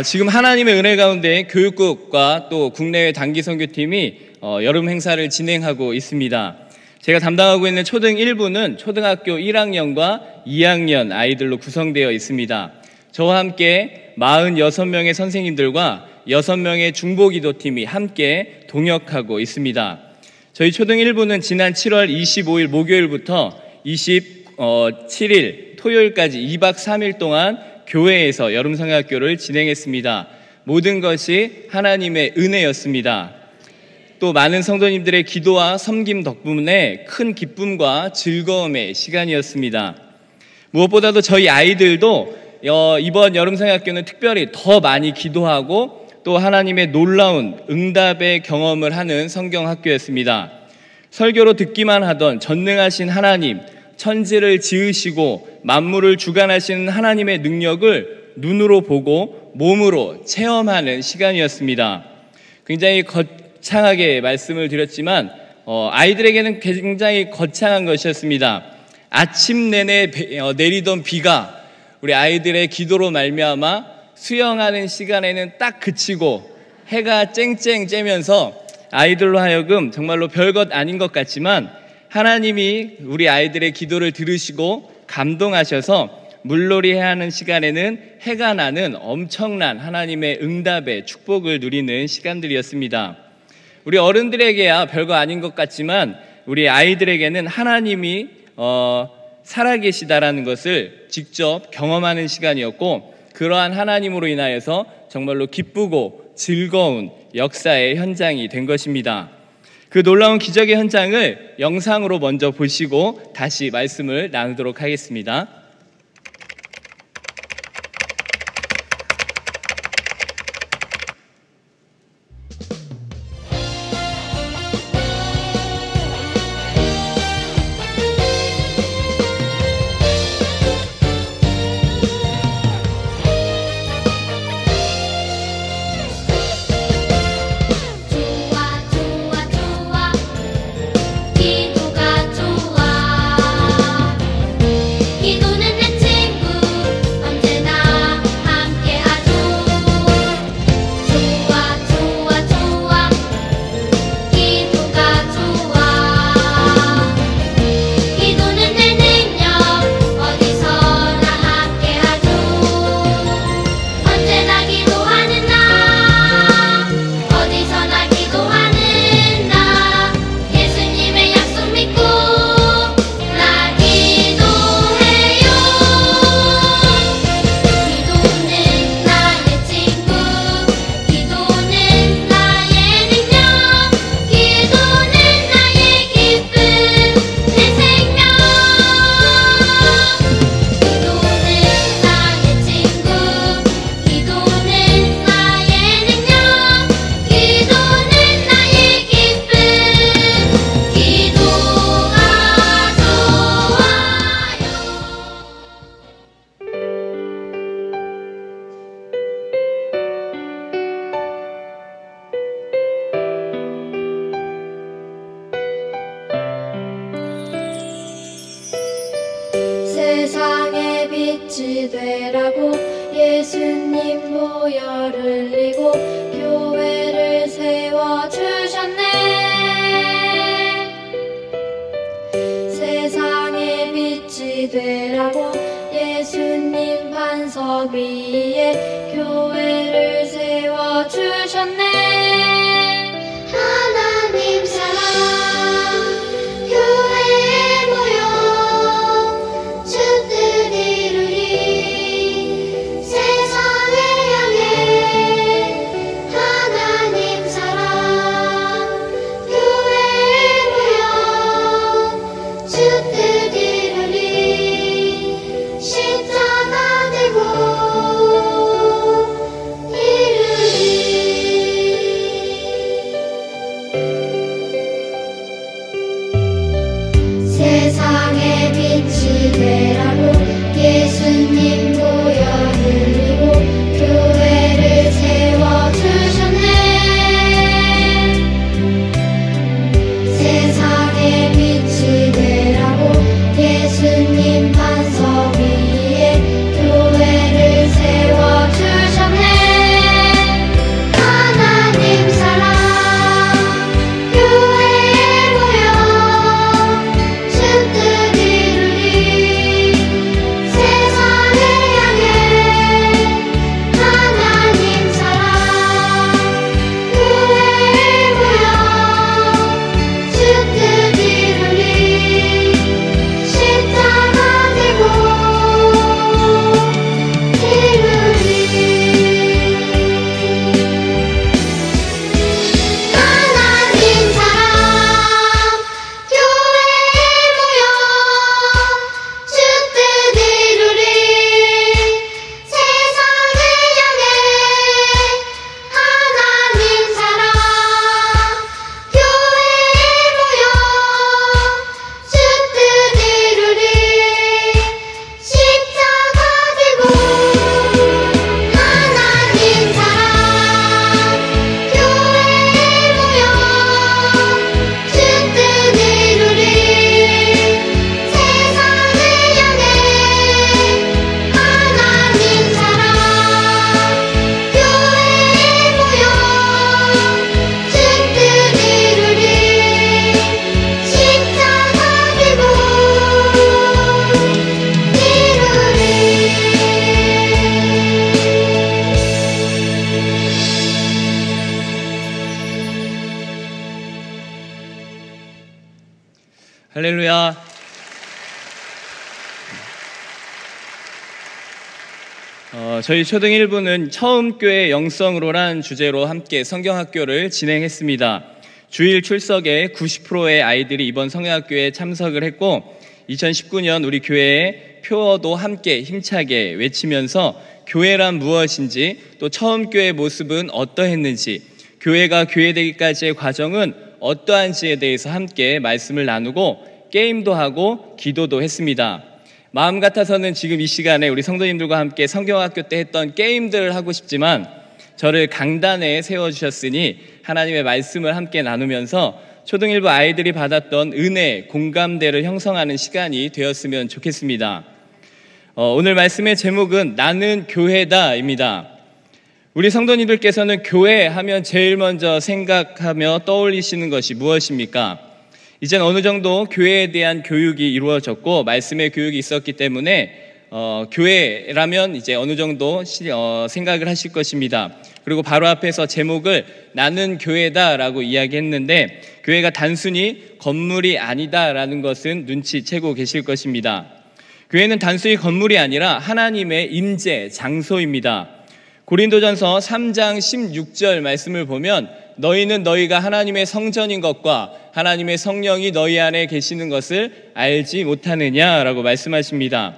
지금 하나님의 은혜 가운데 교육국과 또 국내외 단기 선교팀이 여름 행사를 진행하고 있습니다. 제가 담당하고 있는 초등 1부는 초등학교 1학년과 2학년 아이들로 구성되어 있습니다. 저와 함께 46명의 선생님들과 6명의 중보기도팀이 함께 동역하고 있습니다. 저희 초등 1부는 지난 7월 25일 목요일부터 27일 토요일까지 2박 3일 동안 교회에서 여름성경학교를 진행했습니다. 모든 것이 하나님의 은혜였습니다. 또 많은 성도님들의 기도와 섬김 덕분에 큰 기쁨과 즐거움의 시간이었습니다. 무엇보다도 저희 아이들도 이번 여름성경학교는 특별히 더 많이 기도하고 또 하나님의 놀라운 응답의 경험을 하는 성경학교였습니다. 설교로 듣기만 하던 전능하신 하나님, 천지를 지으시고 만물을 주관하시는 하나님의 능력을 눈으로 보고 몸으로 체험하는 시간이었습니다. 굉장히 거창하게 말씀을 드렸지만 아이들에게는 굉장히 거창한 것이었습니다. 아침 내내 내리던 비가 우리 아이들의 기도로 말미암아 수영하는 시간에는 딱 그치고 해가 쨍쨍 쬐면서 아이들로 하여금 정말로 별것 아닌 것 같지만 하나님이 우리 아이들의 기도를 들으시고 감동하셔서 물놀이해야 하는 시간에는 해가 나는 엄청난 하나님의 응답의 축복을 누리는 시간들이었습니다. 우리 어른들에게야 별거 아닌 것 같지만 우리 아이들에게는 하나님이 살아계시다라는 것을 직접 경험하는 시간이었고, 그러한 하나님으로 인하여서 정말로 기쁘고 즐거운 역사의 현장이 된 것입니다. 그 놀라운 기적의 현장을 영상으로 먼저 보시고 다시 말씀을 나누도록 하겠습니다. 세상의 빛이 되라고 예수님 보혈 흘리고 교회를 세워주셨네. 세상의 빛이 되라고 예수님 반석 위에 교회를 세워주셨네. 하나님 사랑 교회에 모여 주 뜻 이루리. 세상을 향해 하나님 사랑 교회에 모여 주 뜻 이루리. 십자가 들고 이루리. 할렐루야. 저희 초등 1부는 처음 교회 영성으로란 주제로 함께 성경학교를 진행했습니다. 주일 출석에 90%의 아이들이 이번 성경학교에 참석을 했고 2019년 우리 교회의 표어도 함께 힘차게 외치면서 교회란 무엇인지, 또 처음 교회의 모습은 어떠했는지, 교회가 교회되기까지의 과정은 어떠한지에 대해서 함께 말씀을 나누고 게임도 하고 기도도 했습니다. 마음 같아서는 지금 이 시간에 우리 성도님들과 함께 성경학교 때 했던 게임들을 하고 싶지만 저를 강단에 세워주셨으니 하나님의 말씀을 함께 나누면서 초등1부 아이들이 받았던 은혜, 공감대를 형성하는 시간이 되었으면 좋겠습니다. 오늘 말씀의 제목은 나는 교회다입니다. 우리 성도님들께서는 교회 하면 제일 먼저 생각하며 떠올리시는 것이 무엇입니까? 이젠 어느 정도 교회에 대한 교육이 이루어졌고 말씀의 교육이 있었기 때문에 교회라면 이제 어느 정도 생각을 하실 것입니다. 그리고 바로 앞에서 제목을 나는 교회다라고 이야기했는데 교회가 단순히 건물이 아니다라는 것은 눈치채고 계실 것입니다. 교회는 단순히 건물이 아니라 하나님의 임재, 장소입니다. 고린도전서 3장 16절 말씀을 보면 너희는 너희가 하나님의 성전인 것과 하나님의 성령이 너희 안에 계시는 것을 알지 못하느냐라고 말씀하십니다.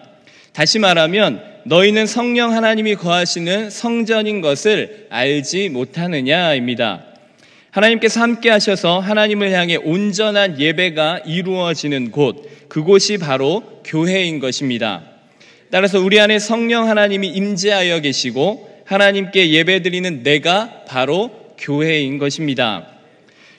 다시 말하면 너희는 성령 하나님이 거하시는 성전인 것을 알지 못하느냐입니다. 하나님께서 함께 하셔서 하나님을 향해 온전한 예배가 이루어지는 곳, 그곳이 바로 교회인 것입니다. 따라서 우리 안에 성령 하나님이 임재하여 계시고 하나님께 예배드리는 내가 바로 교회인 것입니다.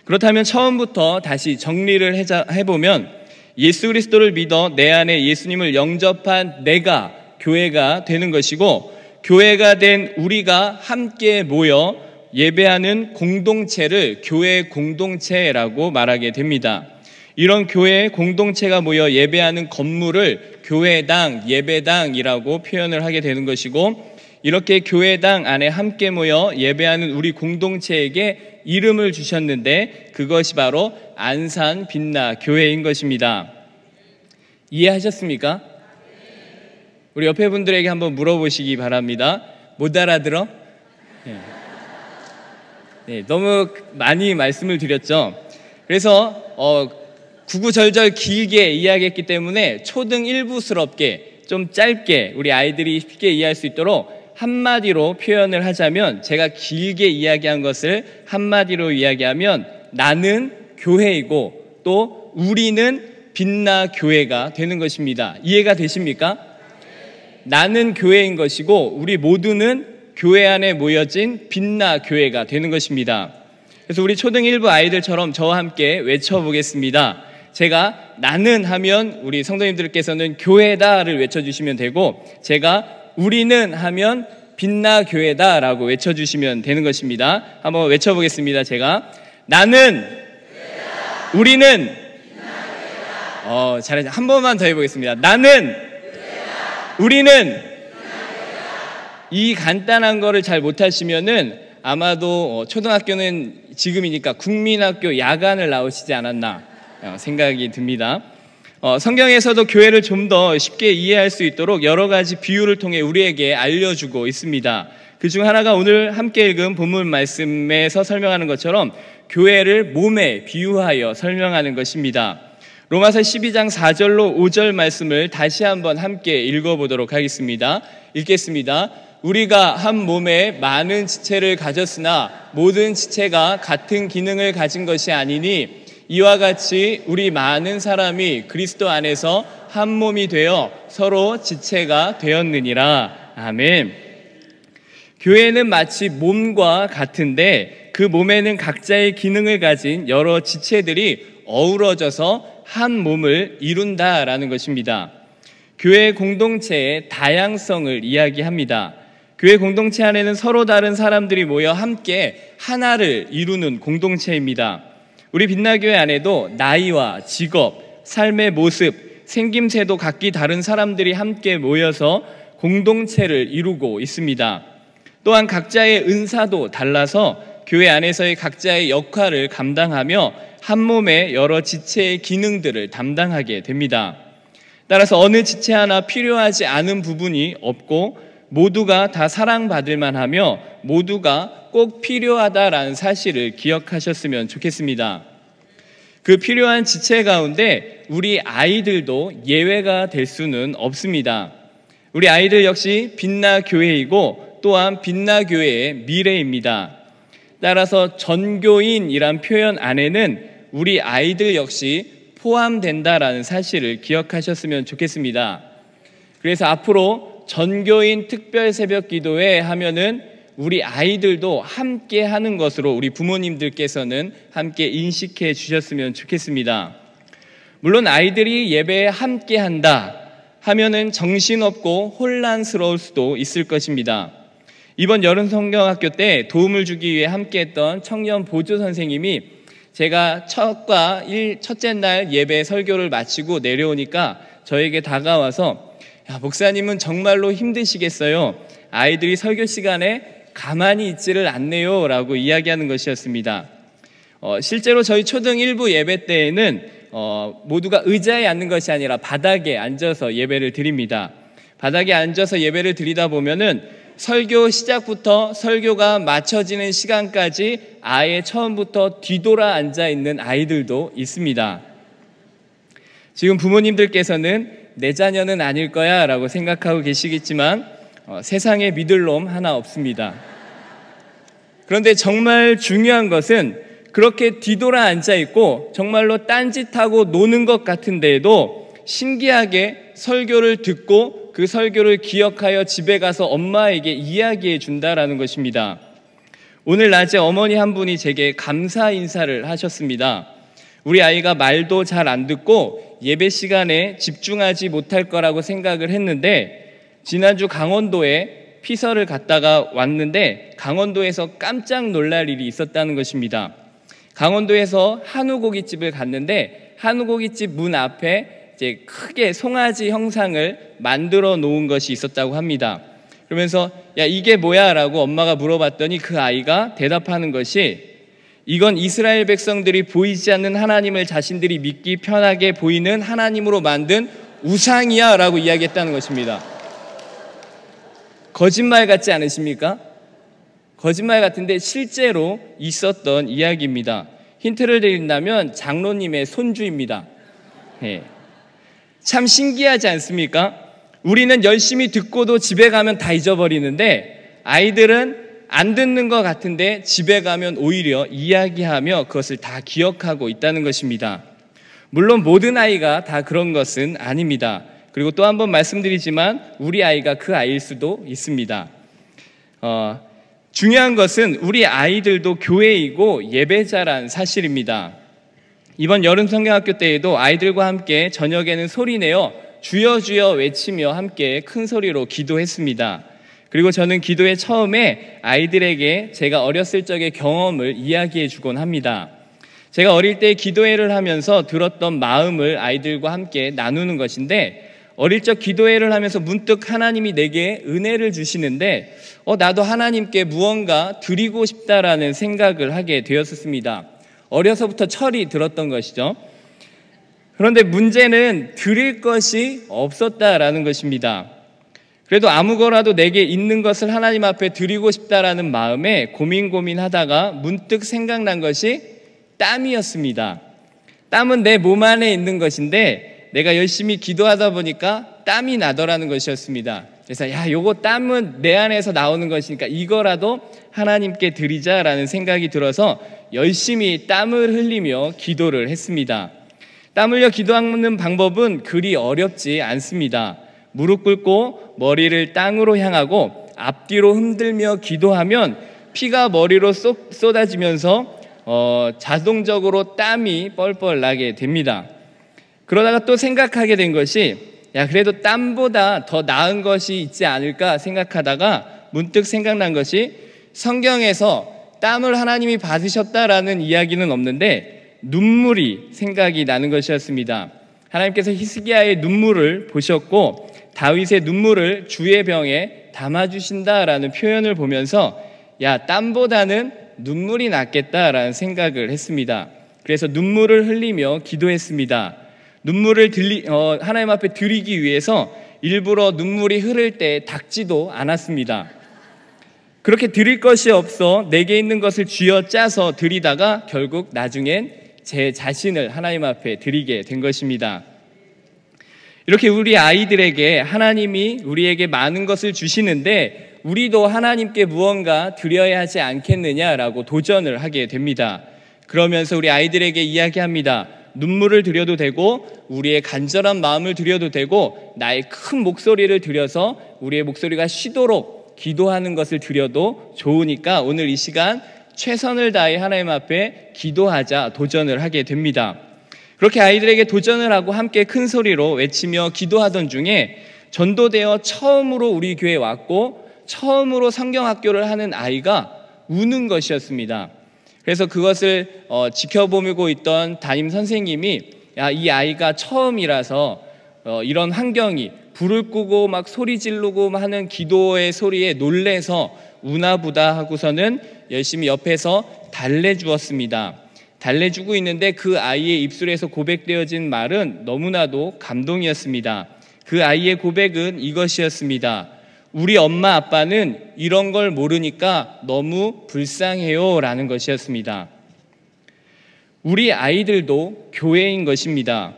그렇다면 처음부터 다시 정리를 해보면 예수 그리스도를 믿어 내 안에 예수님을 영접한 내가 교회가 되는 것이고 교회가 된 우리가 함께 모여 예배하는 공동체를 교회 공동체라고 말하게 됩니다. 이런 교회 공동체가 모여 예배하는 건물을 교회당, 예배당이라고 표현을 하게 되는 것이고 이렇게 교회당 안에 함께 모여 예배하는 우리 공동체에게 이름을 주셨는데 그것이 바로 안산 빛나 교회인 것입니다. 이해하셨습니까? 우리 옆에 분들에게 한번 물어보시기 바랍니다. 못 알아들어? 네, 너무 많이 말씀을 드렸죠. 그래서 구구절절 길게 이야기했기 때문에 초등 1부스럽게 좀 짧게 우리 아이들이 쉽게 이해할 수 있도록 한마디로 표현을 하자면 제가 길게 이야기한 것을 한마디로 이야기하면 나는 교회이고 또 우리는 빛나 교회가 되는 것입니다. 이해가 되십니까? 나는 교회인 것이고 우리 모두는 교회 안에 모여진 빛나 교회가 되는 것입니다. 그래서 우리 초등 1부 아이들처럼 저와 함께 외쳐보겠습니다. 제가 나는 하면 우리 성도님들께서는 교회다를 외쳐주시면 되고 제가 우리는 하면 빛나 교회다라고 외쳐주시면 되는 것입니다. 한번 외쳐보겠습니다. 제가 나는 우리는 잘했죠. 한 번만 더 해보겠습니다. 나는 우리는 이 간단한 거를 잘 못하시면은 아마도 초등학교는 지금이니까 국민학교 야간을 나오시지 않았나 생각이 듭니다. 성경에서도 교회를 좀 더 쉽게 이해할 수 있도록 여러 가지 비유를 통해 우리에게 알려주고 있습니다. 그중 하나가 오늘 함께 읽은 본문 말씀에서 설명하는 것처럼 교회를 몸에 비유하여 설명하는 것입니다. 로마서 12장 4절로 5절 말씀을 다시 한번 함께 읽어보도록 하겠습니다. 읽겠습니다. 우리가 한 몸에 많은 지체를 가졌으나 모든 지체가 같은 기능을 가진 것이 아니니 이와 같이 우리 많은 사람이 그리스도 안에서 한 몸이 되어 서로 지체가 되었느니라. 아멘. 교회는 마치 몸과 같은데 그 몸에는 각자의 기능을 가진 여러 지체들이 어우러져서 한 몸을 이룬다라는 것입니다. 교회 공동체의 다양성을 이야기합니다. 교회 공동체 안에는 서로 다른 사람들이 모여 함께 하나를 이루는 공동체입니다. 우리 빛나교회 안에도 나이와 직업, 삶의 모습, 생김새도 각기 다른 사람들이 함께 모여서 공동체를 이루고 있습니다. 또한 각자의 은사도 달라서 교회 안에서의 각자의 역할을 감당하며 한 몸의 여러 지체의 기능들을 담당하게 됩니다. 따라서 어느 지체 하나 필요하지 않은 부분이 없고 모두가 다 사랑받을 만하며 모두가 꼭 필요하다라는 사실을 기억하셨으면 좋겠습니다. 그 필요한 지체 가운데 우리 아이들도 예외가 될 수는 없습니다. 우리 아이들 역시 빛나 교회이고 또한 빛나 교회의 미래입니다. 따라서 전교인이란 표현 안에는 우리 아이들 역시 포함된다라는 사실을 기억하셨으면 좋겠습니다. 그래서 앞으로 전교인 특별 새벽 기도회 하면은 우리 아이들도 함께 하는 것으로 우리 부모님들께서는 함께 인식해 주셨으면 좋겠습니다. 물론 아이들이 예배에 함께 한다 하면은 정신없고 혼란스러울 수도 있을 것입니다. 이번 여름 성경학교 때 도움을 주기 위해 함께했던 청년 보조 선생님이 제가 첫째 날 예배 설교를 마치고 내려오니까 저에게 다가와서 야, 목사님은 정말로 힘드시겠어요. 아이들이 설교 시간에 가만히 있지를 않네요 라고 이야기하는 것이었습니다. 실제로 저희 초등 1부 예배 때에는 모두가 의자에 앉는 것이 아니라 바닥에 앉아서 예배를 드립니다. 바닥에 앉아서 예배를 드리다 보면은 설교 시작부터 설교가 마쳐지는 시간까지 아예 처음부터 뒤돌아 앉아 있는 아이들도 있습니다. 지금 부모님들께서는 내 자녀는 아닐 거야 라고 생각하고 계시겠지만 세상에 믿을 놈 하나 없습니다. 그런데 정말 중요한 것은 그렇게 뒤돌아 앉아 있고 정말로 딴짓하고 노는 것 같은데도 신기하게 설교를 듣고 그 설교를 기억하여 집에 가서 엄마에게 이야기해 준다라는 것입니다. 오늘 낮에 어머니 한 분이 제게 감사 인사를 하셨습니다. 우리 아이가 말도 잘 안 듣고 예배 시간에 집중하지 못할 거라고 생각을 했는데 지난주 강원도에 피서를 갔다가 왔는데 강원도에서 깜짝 놀랄 일이 있었다는 것입니다. 강원도에서 한우고깃집을 갔는데 한우고깃집 문 앞에 이제 크게 송아지 형상을 만들어 놓은 것이 있었다고 합니다. 그러면서 야 이게 뭐야 라고 엄마가 물어봤더니 그 아이가 대답하는 것이 이건 이스라엘 백성들이 보이지 않는 하나님을 자신들이 믿기 편하게 보이는 하나님으로 만든 우상이야 라고 이야기했다는 것입니다. 거짓말 같지 않으십니까? 거짓말 같은데 실제로 있었던 이야기입니다. 힌트를 드린다면 장로님의 손주입니다. 네. 참 신기하지 않습니까? 우리는 열심히 듣고도 집에 가면 다 잊어버리는데 아이들은 안 듣는 것 같은데 집에 가면 오히려 이야기하며 그것을 다 기억하고 있다는 것입니다. 물론 모든 아이가 다 그런 것은 아닙니다. 그리고 또 한 번 말씀드리지만 우리 아이가 그 아이일 수도 있습니다. 중요한 것은 우리 아이들도 교회이고 예배자란 사실입니다. 이번 여름 성경학교 때에도 아이들과 함께 저녁에는 소리내어 주여 주여 외치며 함께 큰 소리로 기도했습니다. 그리고 저는 기도의 처음에 아이들에게 제가 어렸을 적의 경험을 이야기해 주곤 합니다. 제가 어릴 때 기도회를 하면서 들었던 마음을 아이들과 함께 나누는 것인데 어릴 적 기도회를 하면서 문득 하나님이 내게 은혜를 주시는데 나도 하나님께 무언가 드리고 싶다라는 생각을 하게 되었습니다. 어려서부터 철이 들었던 것이죠. 그런데 문제는 드릴 것이 없었다라는 것입니다. 그래도 아무거라도 내게 있는 것을 하나님 앞에 드리고 싶다라는 마음에 고민하다가 문득 생각난 것이 땀이었습니다. 땀은 내 몸 안에 있는 것인데 내가 열심히 기도하다 보니까 땀이 나더라는 것이었습니다. 그래서 요거 땀은 내 안에서 나오는 것이니까 이거라도 하나님께 드리자라는 생각이 들어서 열심히 땀을 흘리며 기도를 했습니다. 땀 흘려 기도하는 방법은 그리 어렵지 않습니다. 무릎 꿇고 머리를 땅으로 향하고 앞뒤로 흔들며 기도하면 피가 머리로 쏟아지면서 자동적으로 땀이 뻘뻘 나게 됩니다. 그러다가 또 생각하게 된 것이 그래도 땀보다 더 나은 것이 있지 않을까 생각하다가 문득 생각난 것이 성경에서 땀을 하나님이 받으셨다라는 이야기는 없는데 눈물이 생각이 나는 것이었습니다. 하나님께서 히스기야의 눈물을 보셨고 다윗의 눈물을 주의 병에 담아주신다라는 표현을 보면서 땀보다는 눈물이 낫겠다라는 생각을 했습니다. 그래서 눈물을 흘리며 기도했습니다. 눈물을 하나님 앞에 드리기 위해서 일부러 눈물이 흐를 때 닦지도 않았습니다. 그렇게 드릴 것이 없어 내게 있는 것을 쥐어짜서 드리다가 결국 나중엔 제 자신을 하나님 앞에 드리게 된 것입니다. 이렇게 우리 아이들에게 하나님이 우리에게 많은 것을 주시는데 우리도 하나님께 무언가 드려야 하지 않겠느냐라고 도전을 하게 됩니다. 그러면서 우리 아이들에게 이야기합니다. 눈물을 드려도 되고 우리의 간절한 마음을 드려도 되고 나의 큰 목소리를 드려서 우리의 목소리가 쉬도록 기도하는 것을 드려도 좋으니까 오늘 이 시간 최선을 다해 하나님 앞에 기도하자 도전을 하게 됩니다. 그렇게 아이들에게 도전을 하고 함께 큰 소리로 외치며 기도하던 중에 전도되어 처음으로 우리 교회에 왔고 처음으로 성경학교를 하는 아이가 우는 것이었습니다. 그래서 그것을 지켜보고 있던 담임 선생님이 이 아이가 처음이라서 이런 환경이 불을 끄고 막 소리 지르고 하는 기도의 소리에 놀래서 우나보다 하고서는 열심히 옆에서 달래주었습니다. 달래주고 있는데 그 아이의 입술에서 고백되어진 말은 너무나도 감동이었습니다. 그 아이의 고백은 이것이었습니다. 우리 엄마 아빠는 이런 걸 모르니까 너무 불쌍해요 라는 것이었습니다. 우리 아이들도 교회인 것입니다.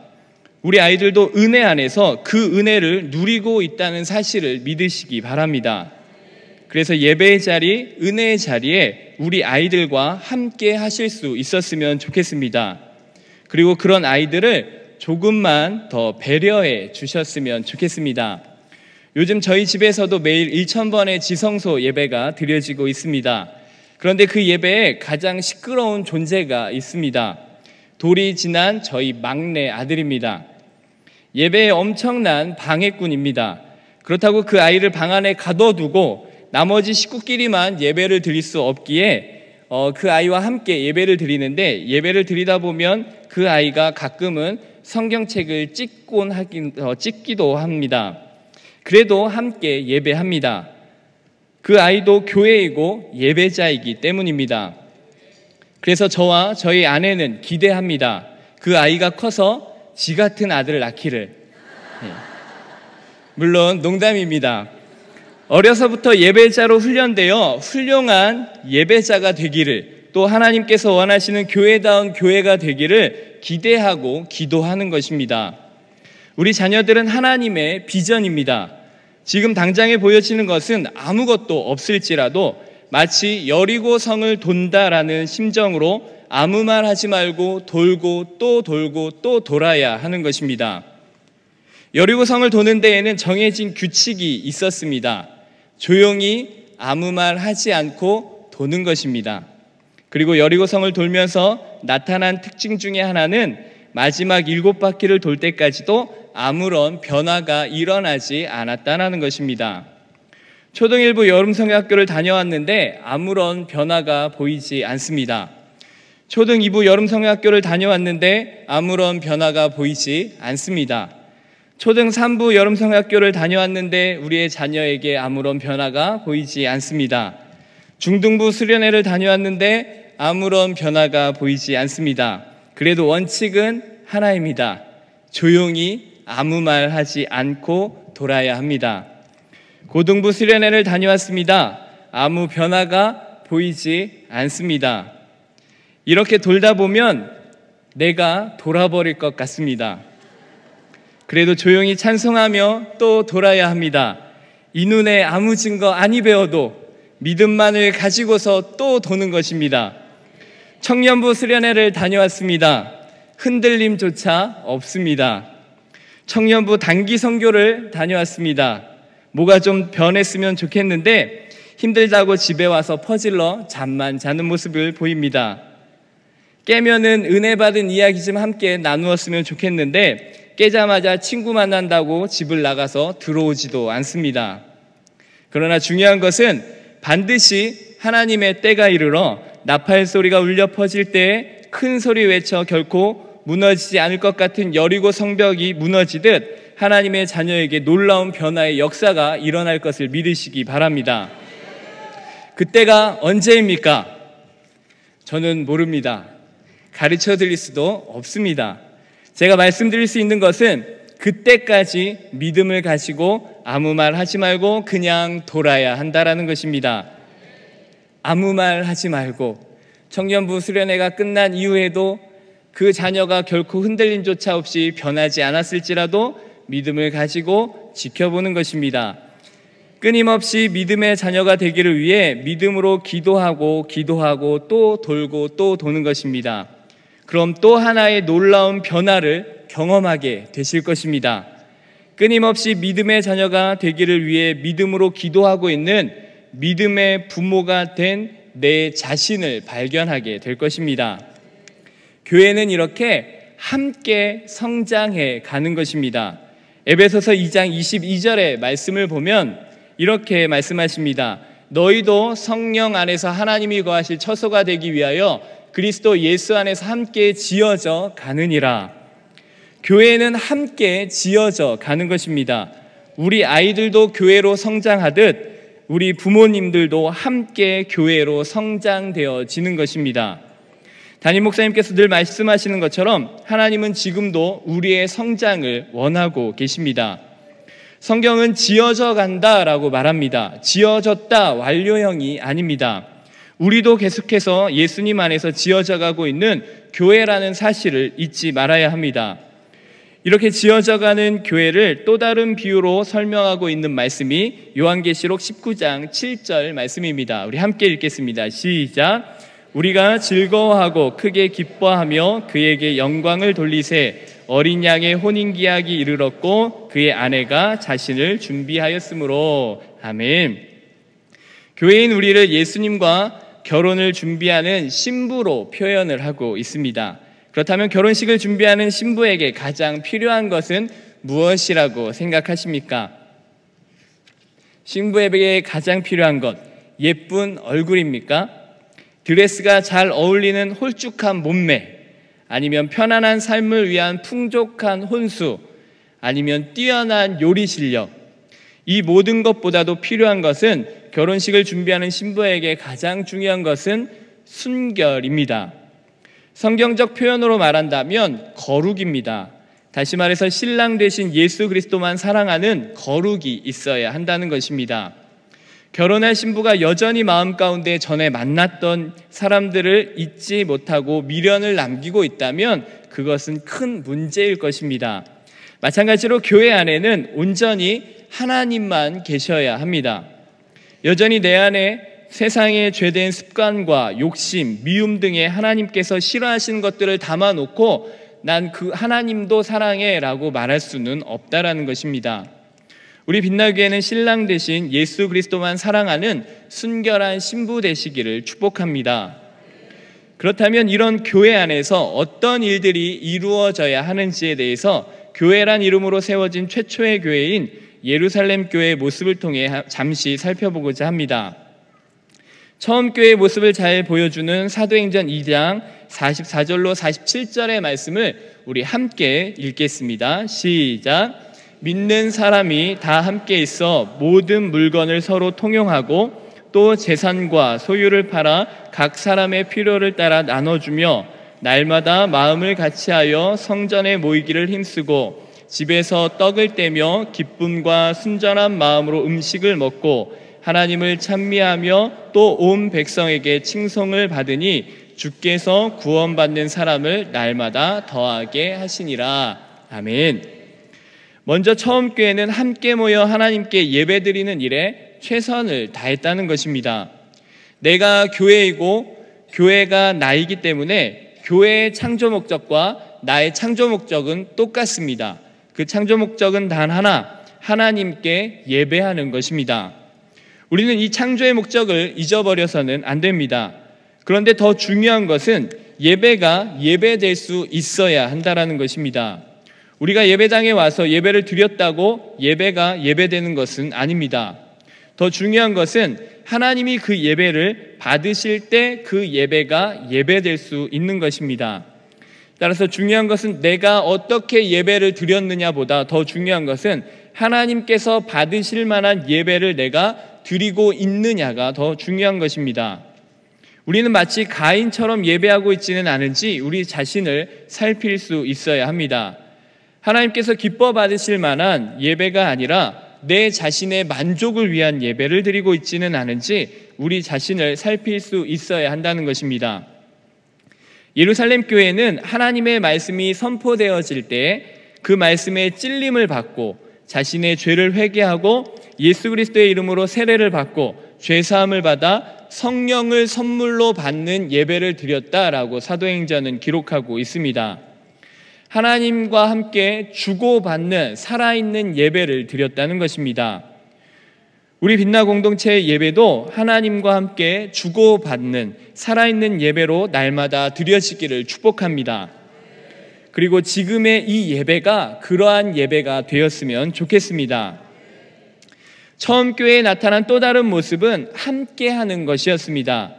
우리 아이들도 은혜 안에서 그 은혜를 누리고 있다는 사실을 믿으시기 바랍니다. 그래서 예배의 자리, 은혜의 자리에 우리 아이들과 함께 하실 수 있었으면 좋겠습니다. 그리고 그런 아이들을 조금만 더 배려해 주셨으면 좋겠습니다. 요즘 저희 집에서도 매일 1000번의 지성소 예배가 드려지고 있습니다. 그런데 그 예배에 가장 시끄러운 존재가 있습니다. 돌이 지난 저희 막내 아들입니다. 예배에 엄청난 방해꾼입니다. 그렇다고 그 아이를 방 안에 가둬두고 나머지 식구끼리만 예배를 드릴 수 없기에 그 아이와 함께 예배를 드리는데 예배를 드리다 보면 그 아이가 가끔은 성경책을 찍기도 합니다. 그래도 함께 예배합니다. 그 아이도 교회이고 예배자이기 때문입니다. 그래서 저와 저희 아내는 기대합니다. 그 아이가 커서 지 같은 아들을 낳기를. 물론 농담입니다. 어려서부터 예배자로 훈련되어 훌륭한 예배자가 되기를, 또 하나님께서 원하시는 교회다운 교회가 되기를 기대하고 기도하는 것입니다. 우리 자녀들은 하나님의 비전입니다. 지금 당장에 보여지는 것은 아무것도 없을지라도 마치 여리고 성을 돈다라는 심정으로 아무 말 하지 말고 돌고 또 돌아야 하는 것입니다. 여리고 성을 도는 데에는 정해진 규칙이 있었습니다. 조용히 아무 말 하지 않고 도는 것입니다. 그리고 여리고 성을 돌면서 나타난 특징 중에 하나는 마지막 7바퀴를 돌 때까지도 아무런 변화가 일어나지 않았다는 것입니다. 초등일부 여름성경학교를 다녀왔는데 아무런 변화가 보이지 않습니다. 초등 2부 여름성경학교를 다녀왔는데 아무런 변화가 보이지 않습니다. 초등 3부 여름성경학교를 다녀왔는데 우리의 자녀에게 아무런 변화가 보이지 않습니다. 중등부 수련회를 다녀왔는데 아무런 변화가 보이지 않습니다. 그래도 원칙은 하나입니다. 조용히 아무 말 하지 않고 돌아야 합니다. 고등부 수련회를 다녀왔습니다. 아무 변화가 보이지 않습니다. 이렇게 돌다 보면 내가 돌아버릴 것 같습니다. 그래도 조용히 찬송하며 또 돌아야 합니다. 이 눈에 아무 증거 아니 배워도 믿음만을 가지고서 또 도는 것입니다. 청년부 수련회를 다녀왔습니다. 흔들림조차 없습니다. 청년부 단기 선교를 다녀왔습니다. 뭐가 좀 변했으면 좋겠는데 힘들다고 집에 와서 퍼질러 잠만 자는 모습을 보입니다. 깨면은 은혜 받은 이야기 좀 함께 나누었으면 좋겠는데 깨자마자 친구 만난다고 집을 나가서 들어오지도 않습니다. 그러나 중요한 것은 반드시 하나님의 때가 이르러 나팔 소리가 울려 퍼질 때에 큰 소리 외쳐 결코 무너지지 않을 것 같은 여리고 성벽이 무너지듯 하나님의 자녀에게 놀라운 변화의 역사가 일어날 것을 믿으시기 바랍니다. 그때가 언제입니까? 저는 모릅니다. 가르쳐 드릴 수도 없습니다. 제가 말씀드릴 수 있는 것은 그때까지 믿음을 가지고 아무 말 하지 말고 그냥 돌아야 한다라는 것입니다. 아무 말 하지 말고 청년부 수련회가 끝난 이후에도 그 자녀가 결코 흔들림조차 없이 변하지 않았을지라도 믿음을 가지고 지켜보는 것입니다. 끊임없이 믿음의 자녀가 되기를 위해 믿음으로 기도하고 또 돌고 또 도는 것입니다. 그럼 또 하나의 놀라운 변화를 경험하게 되실 것입니다. 끊임없이 믿음의 자녀가 되기를 위해 믿음으로 기도하고 있는 믿음의 부모가 된 내 자신을 발견하게 될 것입니다. 교회는 이렇게 함께 성장해 가는 것입니다. 에베소서 2장 22절의 말씀을 보면 이렇게 말씀하십니다. 너희도 성령 안에서 하나님이 거하실 처소가 되기 위하여 그리스도 예수 안에서 함께 지어져 가느니라. 교회는 함께 지어져 가는 것입니다. 우리 아이들도 교회로 성장하듯 우리 부모님들도 함께 교회로 성장되어지는 것입니다. 담임 목사님께서 늘 말씀하시는 것처럼 하나님은 지금도 우리의 성장을 원하고 계십니다. 성경은 지어져 간다라고 말합니다. 지어졌다 완료형이 아닙니다. 우리도 계속해서 예수님 안에서 지어져 가고 있는 교회라는 사실을 잊지 말아야 합니다. 이렇게 지어져가는 교회를 또 다른 비유로 설명하고 있는 말씀이 요한계시록 19장 7절 말씀입니다. 우리 함께 읽겠습니다. 시작. 우리가 즐거워하고 크게 기뻐하며 그에게 영광을 돌리세 어린 양의 혼인기약이 이르렀고 그의 아내가 자신을 준비하였으므로. 아멘. 교회인 우리를 예수님과 결혼을 준비하는 신부로 표현을 하고 있습니다. 그렇다면 결혼식을 준비하는 신부에게 가장 필요한 것은 무엇이라고 생각하십니까? 신부에게 가장 필요한 것, 예쁜 얼굴입니까? 드레스가 잘 어울리는 홀쭉한 몸매, 아니면 편안한 삶을 위한 풍족한 혼수, 아니면 뛰어난 요리 실력. 이 모든 것보다도 필요한 것은 결혼식을 준비하는 신부에게 가장 중요한 것은 순결입니다. 성경적 표현으로 말한다면 거룩입니다. 다시 말해서 신랑 되신 예수 그리스도만 사랑하는 거룩이 있어야 한다는 것입니다. 결혼할 신부가 여전히 마음 가운데 전에 만났던 사람들을 잊지 못하고 미련을 남기고 있다면 그것은 큰 문제일 것입니다. 마찬가지로 교회 안에는 온전히 하나님만 계셔야 합니다. 여전히 내 안에 세상의 죄된 습관과 욕심, 미움 등의 하나님께서 싫어하시는 것들을 담아놓고 난 그 하나님도 사랑해 라고 말할 수는 없다라는 것입니다. 우리 빛나교회는 신랑 대신 예수 그리스도만 사랑하는 순결한 신부 되시기를 축복합니다. 그렇다면 이런 교회 안에서 어떤 일들이 이루어져야 하는지에 대해서 교회란 이름으로 세워진 최초의 교회인 예루살렘 교회의 모습을 통해 잠시 살펴보고자 합니다. 처음 교회의 모습을 잘 보여주는 사도행전 2장 44절로 47절의 말씀을 우리 함께 읽겠습니다. 시작. 믿는 사람이 다 함께 있어 모든 물건을 서로 통용하고 또 재산과 소유를 팔아 각 사람의 필요를 따라 나눠주며 날마다 마음을 같이하여 성전에 모이기를 힘쓰고 집에서 떡을 떼며 기쁨과 순전한 마음으로 음식을 먹고 하나님을 찬미하며 또 온 백성에게 칭송을 받으니 주께서 구원받는 사람을 날마다 더하게 하시니라. 아멘. 먼저 처음 교회는 함께 모여 하나님께 예배드리는 일에 최선을 다했다는 것입니다. 내가 교회이고 교회가 나이기 때문에 교회의 창조 목적과 나의 창조 목적은 똑같습니다. 그 창조 목적은 단 하나, 하나님께 예배하는 것입니다. 우리는 이 창조의 목적을 잊어버려서는 안 됩니다. 그런데 더 중요한 것은 예배가 예배될 수 있어야 한다는 것입니다. 우리가 예배당에 와서 예배를 드렸다고 예배가 예배되는 것은 아닙니다. 더 중요한 것은 하나님이 그 예배를 받으실 때 그 예배가 예배될 수 있는 것입니다. 따라서 중요한 것은 내가 어떻게 예배를 드렸느냐보다 더 중요한 것은 하나님께서 받으실 만한 예배를 내가 드리고 있느냐가 더 중요한 것입니다. 우리는 마치 가인처럼 예배하고 있지는 않은지 우리 자신을 살필 수 있어야 합니다. 하나님께서 기뻐 받으실 만한 예배가 아니라 내 자신의 만족을 위한 예배를 드리고 있지는 않은지 우리 자신을 살필 수 있어야 한다는 것입니다. 예루살렘 교회는 하나님의 말씀이 선포되어질 때 그 말씀에 찔림을 받고 자신의 죄를 회개하고 예수 그리스도의 이름으로 세례를 받고 죄사함을 받아 성령을 선물로 받는 예배를 드렸다라고 사도행전은 기록하고 있습니다. 하나님과 함께 주고받는 살아있는 예배를 드렸다는 것입니다. 우리 빛나 공동체 예배도 하나님과 함께 주고받는 살아있는 예배로 날마다 드려지기를 축복합니다. 그리고 지금의 이 예배가 그러한 예배가 되었으면 좋겠습니다. 처음 교회에 나타난 또 다른 모습은 함께 하는 것이었습니다.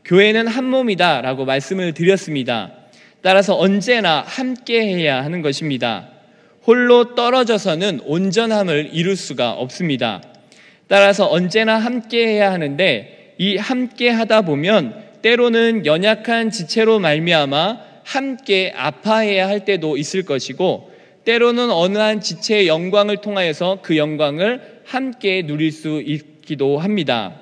교회는 한 몸이다 라고 말씀을 드렸습니다. 따라서 언제나 함께 해야 하는 것입니다. 홀로 떨어져서는 온전함을 이룰 수가 없습니다. 따라서 언제나 함께 해야 하는데 이 함께 하다 보면 때로는 연약한 지체로 말미암아 함께 아파해야 할 때도 있을 것이고 때로는 어느 한 지체의 영광을 통하여서 그 영광을 함께 누릴 수 있기도 합니다.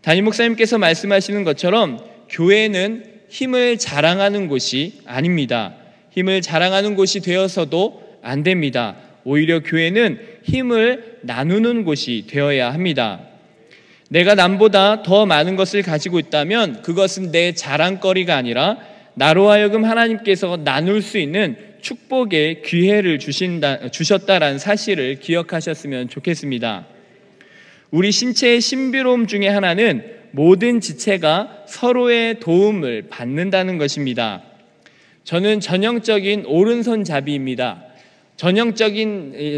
담임 목사님께서 말씀하시는 것처럼 교회는 힘을 자랑하는 곳이 아닙니다. 힘을 자랑하는 곳이 되어서도 안 됩니다. 오히려 교회는 힘을 나누는 곳이 되어야 합니다. 내가 남보다 더 많은 것을 가지고 있다면 그것은 내 자랑거리가 아니라 나로 하여금 하나님께서 나눌 수 있는 축복의 기회를 주셨다라는 사실을 기억하셨으면 좋겠습니다. 우리 신체의 신비로움 중에 하나는 모든 지체가 서로의 도움을 받는다는 것입니다. 저는 전형적인 오른손잡이입니다.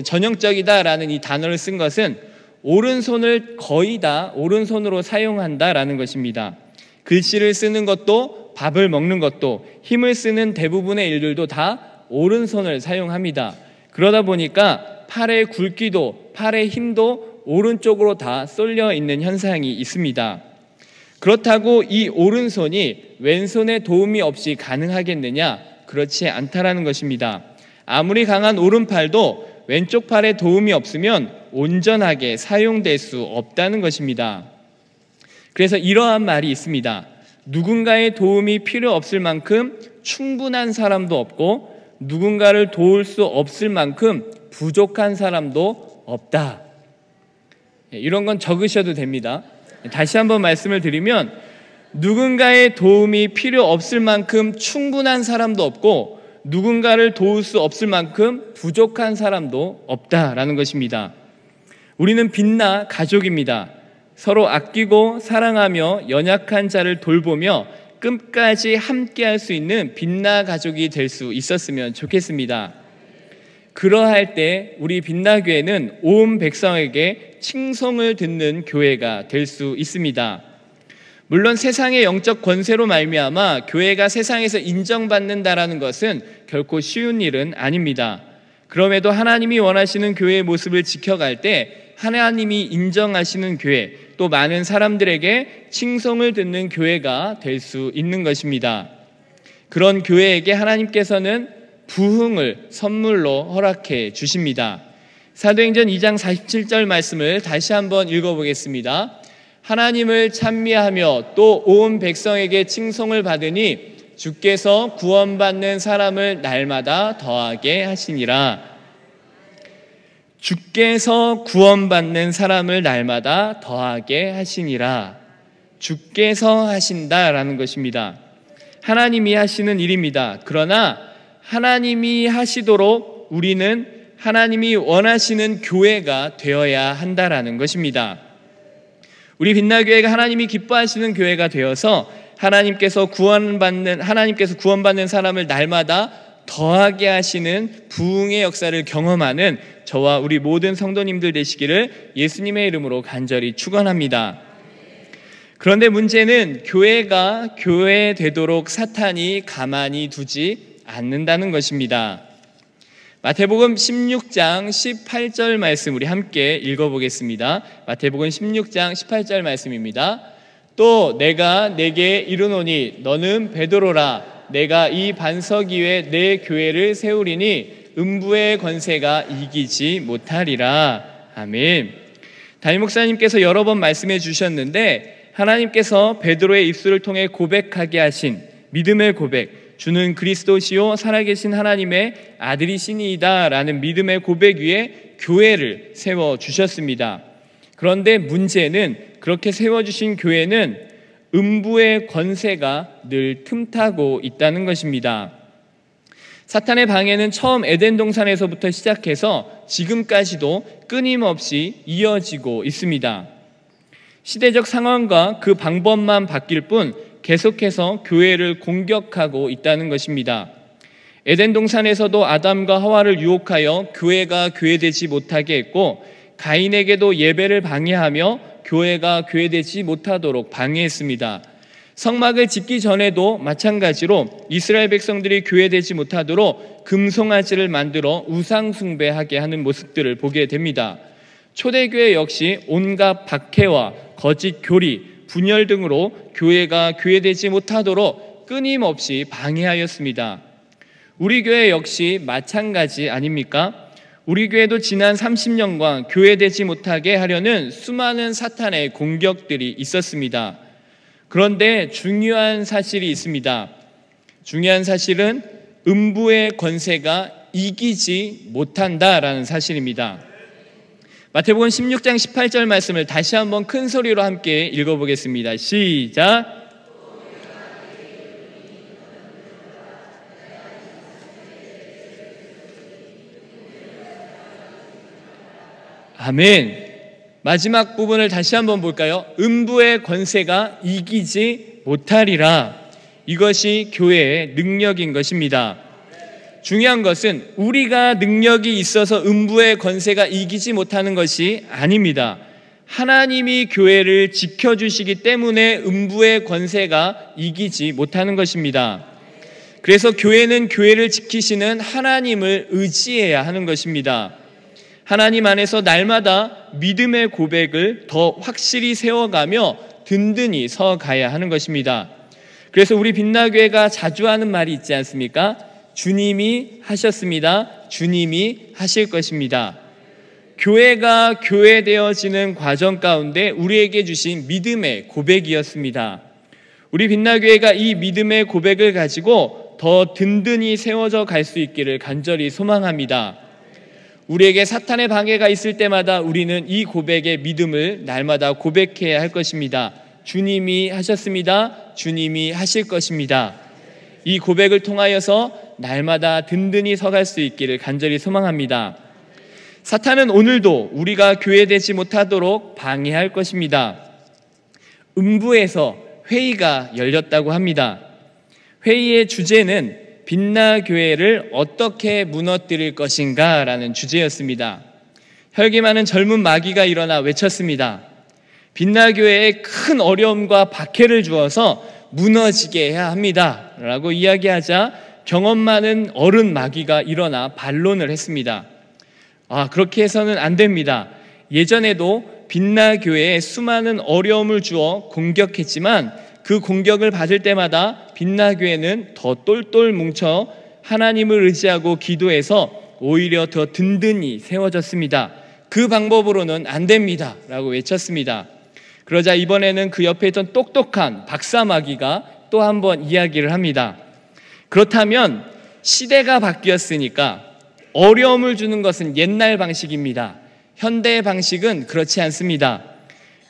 전형적이다라는 이 단어를 쓴 것은 오른손을 거의 다 오른손으로 사용한다라는 것입니다. 글씨를 쓰는 것도 밥을 먹는 것도 힘을 쓰는 대부분의 일들도 다 오른손을 사용합니다. 그러다 보니까 팔의 굵기도 팔의 힘도 오른쪽으로 다 쏠려 있는 현상이 있습니다. 그렇다고 이 오른손이 왼손의 도움이 없이 가능하겠느냐? 그렇지 않다라는 것입니다. 아무리 강한 오른팔도 왼쪽 팔에 도움이 없으면 온전하게 사용될 수 없다는 것입니다. 그래서 이러한 말이 있습니다. 누군가의 도움이 필요 없을 만큼 충분한 사람도 없고 누군가를 도울 수 없을 만큼 부족한 사람도 없다. 이런 건 적으셔도 됩니다. 다시 한번 말씀을 드리면 누군가의 도움이 필요 없을 만큼 충분한 사람도 없고 누군가를 도울 수 없을 만큼 부족한 사람도 없다라는 것입니다. 우리는 빛나 가족입니다. 서로 아끼고 사랑하며 연약한 자를 돌보며 끝까지 함께할 수 있는 빛나 가족이 될 수 있었으면 좋겠습니다. 그러할 때 우리 빛나교회는 온 백성에게 칭송을 듣는 교회가 될 수 있습니다. 물론 세상의 영적 권세로 말미암아 교회가 세상에서 인정받는다라는 것은 결코 쉬운 일은 아닙니다. 그럼에도 하나님이 원하시는 교회의 모습을 지켜갈 때 하나님이 인정하시는 교회, 또 많은 사람들에게 칭송을 듣는 교회가 될 수 있는 것입니다. 그런 교회에게 하나님께서는 부흥을 선물로 허락해 주십니다. 사도행전 2장 47절 말씀을 다시 한번 읽어보겠습니다. 하나님을 찬미하며 또 온 백성에게 칭송을 받으니 주께서 구원받는 사람을 날마다 더하게 하시니라. 주께서 구원받는 사람을 날마다 더하게 하시니라. 주께서 하신다라는 것입니다. 하나님이 하시는 일입니다. 그러나 하나님이 하시도록 우리는 하나님이 원하시는 교회가 되어야 한다라는 것입니다. 우리 빛나교회가 하나님이 기뻐하시는 교회가 되어서 하나님께서 구원받는 사람을 날마다 더하게 하시는 부흥의 역사를 경험하는 저와 우리 모든 성도님들 되시기를 예수님의 이름으로 간절히 축원합니다. 그런데 문제는 교회가 교회 되도록 사탄이 가만히 두지 않는다는 것입니다. 마태복음 16장 18절 말씀 우리 함께 읽어보겠습니다. 마태복음 16장 18절 말씀입니다. 또 내가 내게 이르노니 너는 베드로라. 내가 이 반석 위에 내 교회를 세우리니 음부의 권세가 이기지 못하리라. 아멘. 담임 목사님께서 여러 번 말씀해 주셨는데 하나님께서 베드로의 입술을 통해 고백하게 하신 믿음의 고백, 주는 그리스도시요 살아계신 하나님의 아들이시니이다 라는 믿음의 고백 위에 교회를 세워주셨습니다. 그런데 문제는 그렇게 세워주신 교회는 음부의 권세가 늘 틈타고 있다는 것입니다. 사탄의 방해는 처음 에덴 동산에서부터 시작해서 지금까지도 끊임없이 이어지고 있습니다. 시대적 상황과 그 방법만 바뀔 뿐 계속해서 교회를 공격하고 있다는 것입니다. 에덴 동산에서도 아담과 하와를 유혹하여 교회가 교회되지 못하게 했고 가인에게도 예배를 방해하며 교회가 교회되지 못하도록 방해했습니다. 성막을 짓기 전에도 마찬가지로 이스라엘 백성들이 교회되지 못하도록 금송아지를 만들어 우상 숭배하게 하는 모습들을 보게 됩니다. 초대교회 역시 온갖 박해와 거짓 교리, 분열 등으로 교회가 교회되지 못하도록 끊임없이 방해하였습니다. 우리 교회 역시 마찬가지 아닙니까? 우리 교회도 지난 30년간 교회되지 못하게 하려는 수많은 사탄의 공격들이 있었습니다. 그런데 중요한 사실이 있습니다. 중요한 사실은 음부의 권세가 이기지 못한다라는 사실입니다. 마태복음 16장 18절 말씀을 다시 한번 큰 소리로 함께 읽어보겠습니다. 시작. 아멘. 마지막 부분을 다시 한번 볼까요? 음부의 권세가 이기지 못하리라. 이것이 교회의 능력인 것입니다. 중요한 것은 우리가 능력이 있어서 음부의 권세가 이기지 못하는 것이 아닙니다. 하나님이 교회를 지켜주시기 때문에 음부의 권세가 이기지 못하는 것입니다. 그래서 교회는 교회를 지키시는 하나님을 의지해야 하는 것입니다. 하나님 안에서 날마다 믿음의 고백을 더 확실히 세워가며 든든히 서가야 하는 것입니다. 그래서 우리 빛나교회가 자주 하는 말이 있지 않습니까? 주님이 하셨습니다. 주님이 하실 것입니다. 교회가 교회되어지는 과정 가운데 우리에게 주신 믿음의 고백이었습니다. 우리 빛나교회가 이 믿음의 고백을 가지고 더 든든히 세워져 갈 수 있기를 간절히 소망합니다. 우리에게 사탄의 방해가 있을 때마다 우리는 이 고백의 믿음을 날마다 고백해야 할 것입니다. 주님이 하셨습니다. 주님이 하실 것입니다. 이 고백을 통하여서 날마다 든든히 서갈 수 있기를 간절히 소망합니다. 사탄은 오늘도 우리가 교회되지 못하도록 방해할 것입니다. 음부에서 회의가 열렸다고 합니다. 회의의 주제는 빛나교회를 어떻게 무너뜨릴 것인가 라는 주제였습니다. 혈기 많은 젊은 마귀가 일어나 외쳤습니다. 빛나교회에 큰 어려움과 박해를 주어서 무너지게 해야 합니다 라고 이야기하자 경험 많은 어른 마귀가 일어나 반론을 했습니다. 그렇게 해서는 안 됩니다. 예전에도 빛나교회에 수많은 어려움을 주어 공격했지만 그 공격을 받을 때마다 빛나교회는 더 똘똘 뭉쳐 하나님을 의지하고 기도해서 오히려 더 든든히 세워졌습니다. 그 방법으로는 안 됩니다 라고 외쳤습니다. 그러자 이번에는 그 옆에 있던 똑똑한 박사마귀가 또 한 번 이야기를 합니다. 그렇다면 시대가 바뀌었으니까 어려움을 주는 것은 옛날 방식입니다. 현대의 방식은 그렇지 않습니다.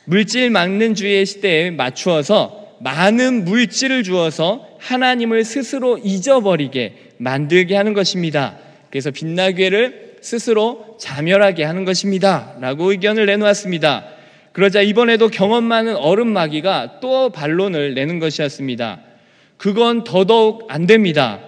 물질 막는주의 시대에 맞추어서 많은 물질을 주어서 하나님을 스스로 잊어버리게 만들게 하는 것입니다. 그래서 빛나교회를 스스로 자멸하게 하는 것입니다 라고 의견을 내놓았습니다. 그러자 이번에도 경험 많은 어른 마귀가 또 반론을 내는 것이었습니다. 그건 더더욱 안 됩니다.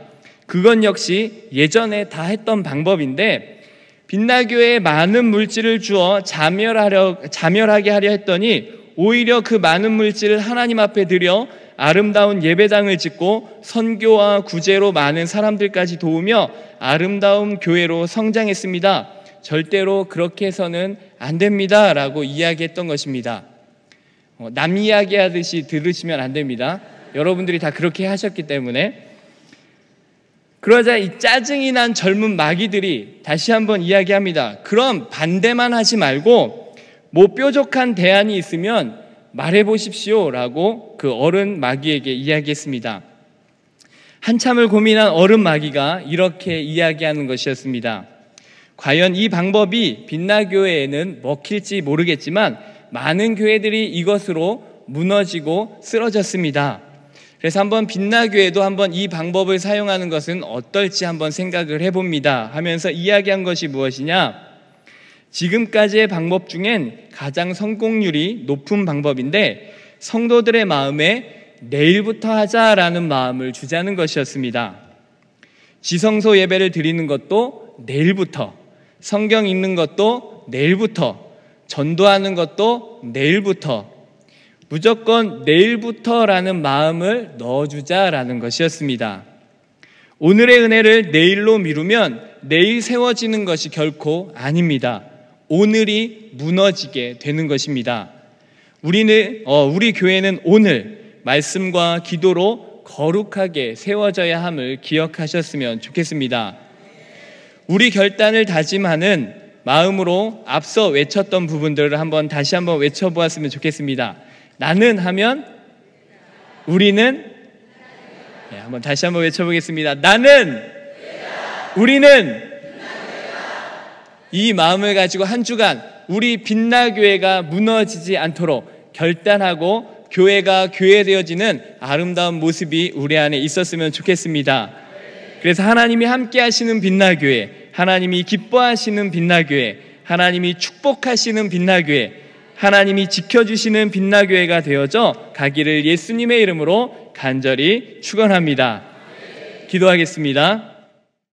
그건 역시 예전에 다 했던 방법인데 빛나교회에 많은 물질을 주어 자멸하게 하려 했더니 오히려 그 많은 물질을 하나님 앞에 드려 아름다운 예배당을 짓고 선교와 구제로 많은 사람들까지 도우며 아름다운 교회로 성장했습니다. 절대로 그렇게 해서는 안 됩니다 라고 이야기했던 것입니다. 남 이야기하듯이 들으시면 안 됩니다. 여러분들이 다 그렇게 하셨기 때문에. 그러자 이 짜증이 난 젊은 마귀들이 다시 한번 이야기합니다. 그럼 반대만 하지 말고 뭐 뾰족한 대안이 있으면 말해보십시오 라고 그 어른 마귀에게 이야기했습니다. 한참을 고민한 어른 마귀가 이렇게 이야기하는 것이었습니다. 과연 이 방법이 빛나교회에는 먹힐지 모르겠지만 많은 교회들이 이것으로 무너지고 쓰러졌습니다. 그래서 한번 빛나교회도 한번 이 방법을 사용하는 것은 어떨지 한번 생각을 해봅니다 하면서 이야기한 것이 무엇이냐? 지금까지의 방법 중엔 가장 성공률이 높은 방법인데 성도들의 마음에 내일부터 하자라는 마음을 주자는 것이었습니다. 지성소 예배를 드리는 것도 내일부터, 성경 읽는 것도 내일부터, 전도하는 것도 내일부터, 무조건 내일부터라는 마음을 넣어주자라는 것이었습니다. 오늘의 은혜를 내일로 미루면 내일 세워지는 것이 결코 아닙니다. 오늘이 무너지게 되는 것입니다. 우리 교회는 오늘 말씀과 기도로 거룩하게 세워져야 함을 기억하셨으면 좋겠습니다. 우리 결단을 다짐하는 마음으로 앞서 외쳤던 부분들을 다시 한번 외쳐보았으면 좋겠습니다. 나는 하면 우리는, 한번 다시 한번 외쳐보겠습니다. 나는, 우리는, 이 마음을 가지고 한 주간 우리 빛나교회가 무너지지 않도록 결단하고 교회가 교회되어지는 아름다운 모습이 우리 안에 있었으면 좋겠습니다. 그래서 하나님이 함께 하시는 빛나교회, 하나님이 기뻐하시는 빛나교회, 하나님이 축복하시는 빛나교회, 하나님이 지켜주시는 빛나교회가 되어져 가기를 예수님의 이름으로 간절히 축원합니다. 기도하겠습니다.